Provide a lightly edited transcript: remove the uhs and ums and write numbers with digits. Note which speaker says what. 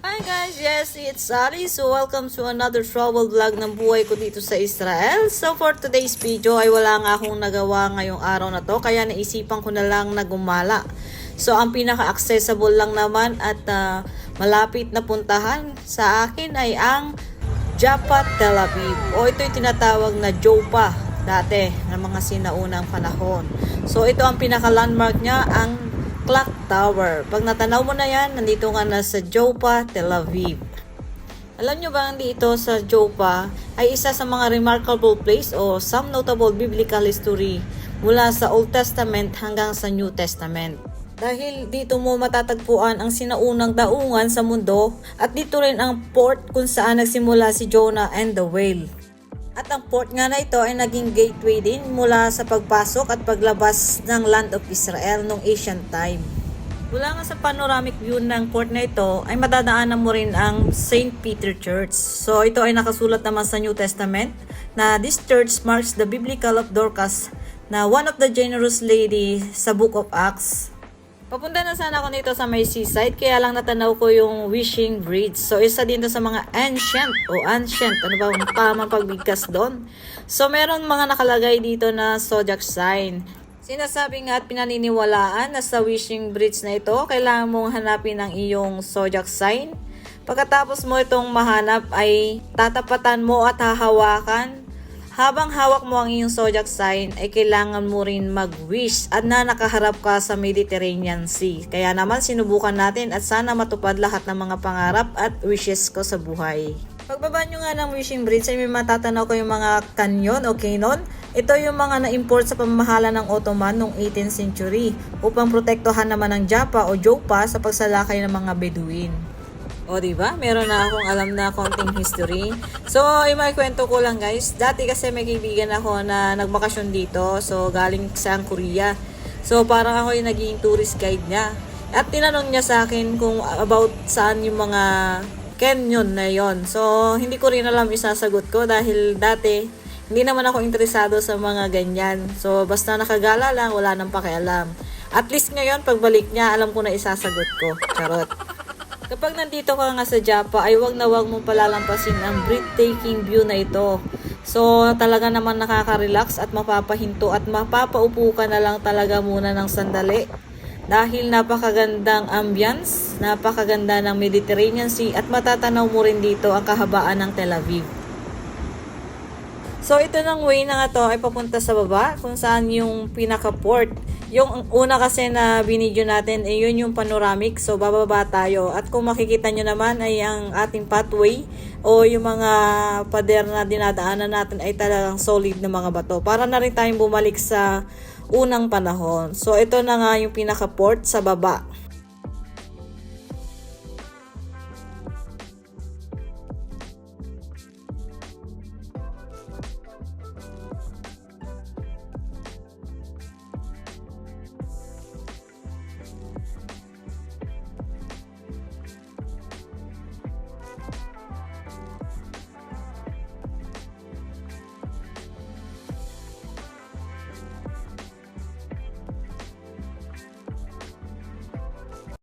Speaker 1: Hi guys, yes, it's Ali. So welcome to another travel vlog ng buhay ko dito sa Israel. So for today's video ay wala nga akong nagawa ngayong araw na to, kaya naisipan ko na lang na gumala. So ang pinaka-accessible lang naman at malapit na puntahan sa akin ay ang Jaffa, Tel Aviv. O ito yung tinatawag na Joppa dati ng mga sinaunang panahon. So ito ang pinaka-landmark niya, ang Clock Tower. Pag natanaw mo na yan, nandito nga na sa Joppa, Tel Aviv. Alam nyo ba dito sa Joppa ay isa sa mga remarkable place o some notable biblical history mula sa Old Testament hanggang sa New Testament. Dahil dito mo matatagpuan ang sinaunang daungan sa mundo at dito rin ang port kung saan nagsimula si Jonah and the whale. At ang port nga na ito ay naging gateway din mula sa pagpasok at paglabas ng Land of Israel noong ancient time. Mula nga sa panoramic view ng port na ito ay madadaanan mo rin ang St. Peter Church. So ito ay nakasulat naman sa New Testament na this church marks the biblical of Dorcas na one of the generous lady sa Book of Acts. Papunta na sana ako dito sa may seaside, kaya lang natanaw ko yung Wishing Bridge. So, isa din sa mga ancient, ano ba ang tamang pagbigkas doon? So, meron mga nakalagay dito na zodiac sign. Sinasabi nga at pinaniniwalaan na sa Wishing Bridge na ito, kailangan mong hanapin ang iyong zodiac sign. Pagkatapos mo itong mahanap ay tatapatan mo at hahawakan. Habang hawak mo ang iyong zodiac sign ay kailangan mo rin mag-wish at na nakaharap ka sa Mediterranean Sea. Kaya naman sinubukan natin at sana matupad lahat ng mga pangarap at wishes ko sa buhay. Pagbaba nyo nga ng Wishing Bridge ay may matatanaw ko yung mga canyon o canon. Ito yung mga na-import sa pamamahala ng Ottoman noong 18th century upang protektohan naman ng Jaffa o Joppa sa pagsalakay ng mga Bedouin. O diba? Meron na akong alam na konting history. So, may kwento ko lang guys. Dati kasi may kaibigan ako na nagbakasyon dito. So, galing sa Korea. So, parang ako yung naging tourist guide niya. At tinanong niya sa akin kung about saan yung mga canyon na yon. So, hindi ko rin alam isasagot ko dahil dati hindi naman ako interesado sa mga ganyan. So, basta nakagala lang, wala nang pakialam. At least ngayon, pagbalik niya, alam ko na isasagot ko. Charot. Kapag nandito ka nga sa Jaffa ay wag na wag mong palalampasin ang breathtaking view na ito. So talaga naman nakaka-relax at mapapahinto at mapapaupo ka na lang talaga muna ng sandali. Dahil napakagandang ambience, napakaganda ng Mediterranean Sea at matatanaw mo rin dito ang kahabaan ng Tel Aviv. So ito ng way na nga to ay papunta sa baba kung saan yung pinaka-port. Yung una kasi na binidyo natin ay yun yung panoramic, so bababa tayo. At kung makikita nyo naman ay ang ating pathway o yung mga pader na dinadaanan natin ay talagang solid na mga bato. Para na rin tayong bumalik sa unang panahon. So ito na nga yung pinaka-port sa baba.